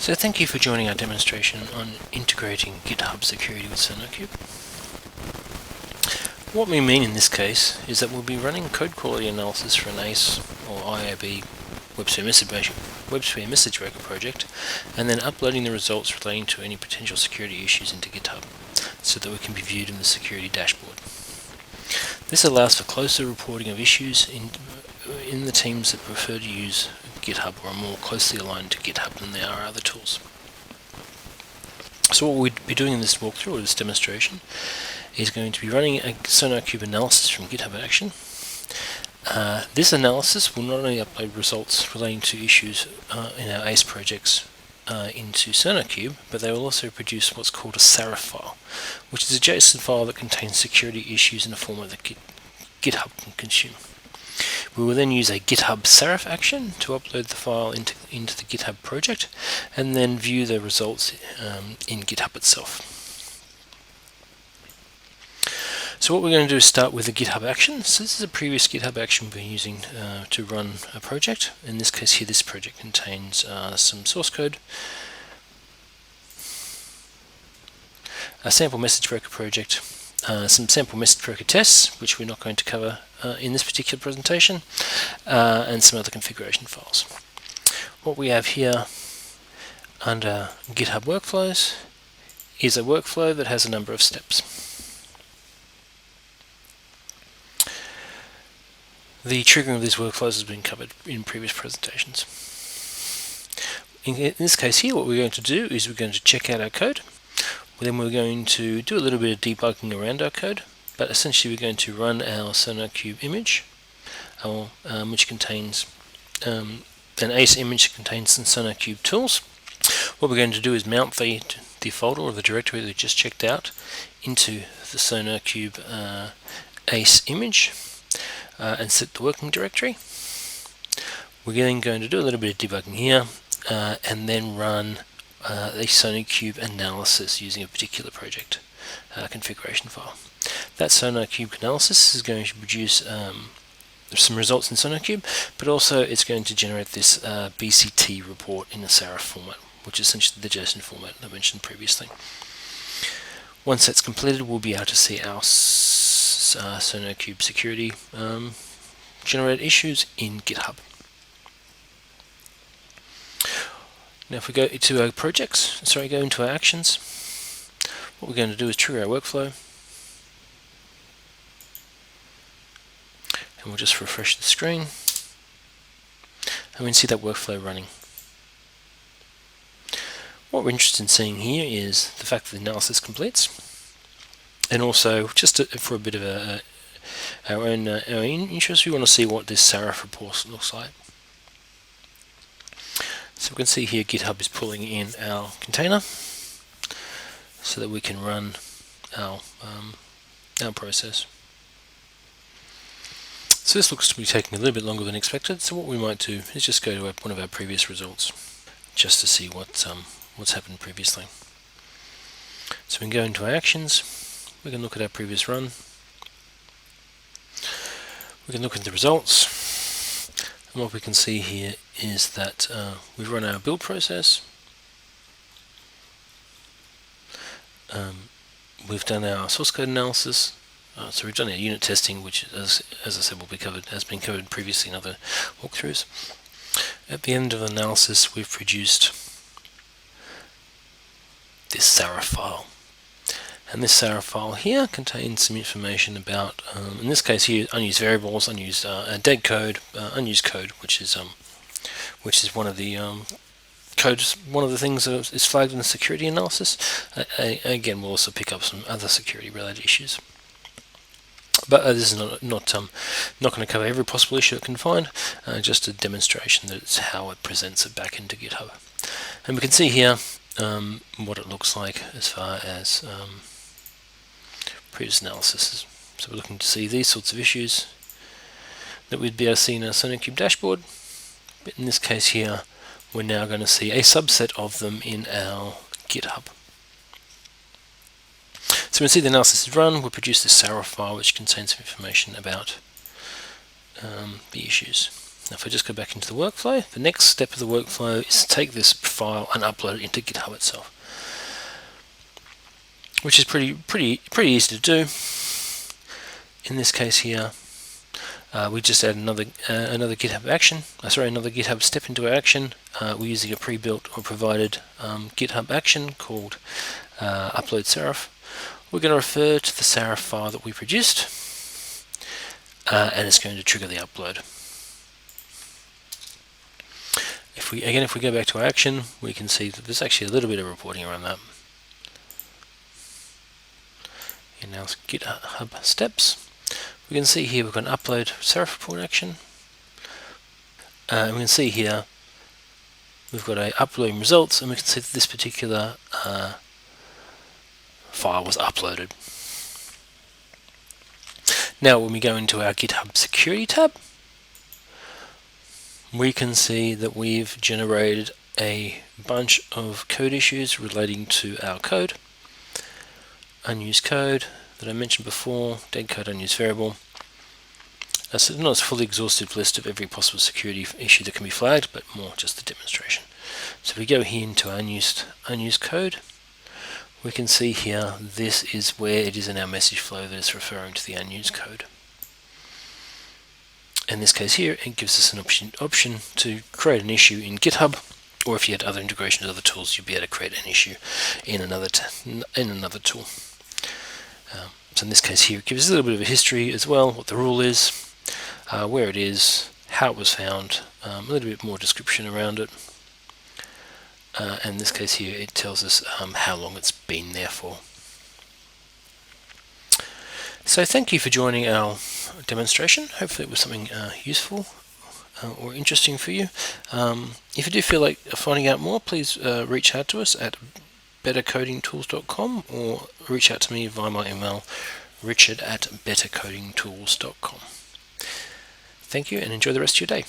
So thank you for joining our demonstration on integrating GitHub security with Sonarqube. What we mean in this case is that we'll be running code quality analysis for an ACE or IAB WebSphere message worker project, and then uploading the results relating to any potential security issues into GitHub so that we can be viewed in the security dashboard. This allows for closer reporting of issues in the teams that prefer to use GitHub or are more closely aligned to GitHub than they are other tools. So what we'd be doing in this walkthrough or this demonstration is going to be running a Sonarqube analysis from GitHub Action. This analysis will not only upload results relating to issues in our ACE projects into Sonarqube, but they will also produce what's called a SARF file, which is a JSON file that contains security issues in a format that GitHub can consume. We will then use a GitHub SARF action to upload the file into the GitHub project and then view the results in GitHub itself. So what we're going to do is start with a GitHub action. So this is a previous GitHub action we've been using to run a project. In this case here, this project contains some source code, a sample message broker project, some sample message broker tests, which we're not going to cover in this particular presentation, and some other configuration files. What we have here under GitHub workflows is a workflow that has a number of steps. The triggering of these workflows has been covered in previous presentations. In this case here, what we're going to do is we're going to check out our code. Then we're going to do a little bit of debugging around our code, but essentially we're going to run our Sonarqube image, which contains an ACE image that contains some Sonarqube tools. What we're going to do is mount the folder or the directory that we just checked out into the Sonarqube ACE image and set the working directory. We're then going to do a little bit of debugging here and then run a Sonarqube analysis using a particular project configuration file. That Sonarqube analysis is going to produce some results in Sonarqube, but also it's going to generate this BCT report in a SARF format, which is essentially the JSON format I mentioned previously. Once that's completed, we'll be able to see our Sonarqube security generated issues in GitHub. Now if we go to our projects, go into our actions, what we're going to do is trigger our workflow, and we'll just refresh the screen, and we can see that workflow running. What we're interested in seeing here is the fact that the analysis completes, and also just for a bit of our own interest, we want to see what this SARF report looks like. So we can see here GitHub is pulling in our container so that we can run our process. So this looks to be taking a little bit longer than expected, so what we might do is just go to one of our previous results just to see what's happened previously. So we can go into our actions, we can look at our previous run, we can look at the results, and what we can see here is that we've run our build process, we've done our source code analysis, so we've done our unit testing, which as I said has been covered previously in other walkthroughs. At the end of the analysis, we've produced this SARF file. And this SARF file here contains some information about, in this case here, unused variables, unused dead code, unused code, which is one of the codes. One of the things that is flagged in the security analysis. Again, we'll also pick up some other security-related issues. But this is not going to cover every possible issue it can find. Just a demonstration that it's how it presents it back into GitHub. And we can see here what it looks like as far as previous analysis. So we're looking to see these sorts of issues that we'd be able to see in our Sonarqube dashboard. But in this case here, we're now going to see a subset of them in our GitHub. So we can see the analysis is run. We'll produce this SARF file which contains information about the issues. If I just go back into the workflow, the next step of the workflow is to take this file and upload it into GitHub itself, which is pretty easy to do. In this case here, we just add another GitHub action. Another GitHub step into our action. We're using a pre-built or provided GitHub action called upload Serif. We're going to refer to the Serif file that we produced, and it's going to trigger the upload. If we go back to our action, we can see that there's actually a little bit of reporting around that. In our GitHub steps, we can see here we've got an upload Serif report action. And we can see here we've got a uploading results, and we can see that this particular file was uploaded. Now when we go into our GitHub security tab, we can see that we've generated a bunch of code issues relating to our code. Unused code that I mentioned before, dead code, unused variable. That's not a fully exhaustive list of every possible security issue that can be flagged, but more just the demonstration. So if we go here into unused code, we can see here this is where it is in our message flow that is referring to the unused code. In this case here, it gives us an option to create an issue in GitHub, or if you had other integrations with other tools, you'd be able to create an issue in another tool. So in this case here, it gives us a little bit of a history as well, what the rule is, where it is, how it was found, a little bit more description around it. And in this case here, it tells us how long it's been there for. So thank you for joining our demonstration. Hopefully it was something useful or interesting for you. If you do feel like finding out more, please reach out to us at bettercodingtools.com or reach out to me via my email, richard@bettercodingtools.com. Thank you and enjoy the rest of your day.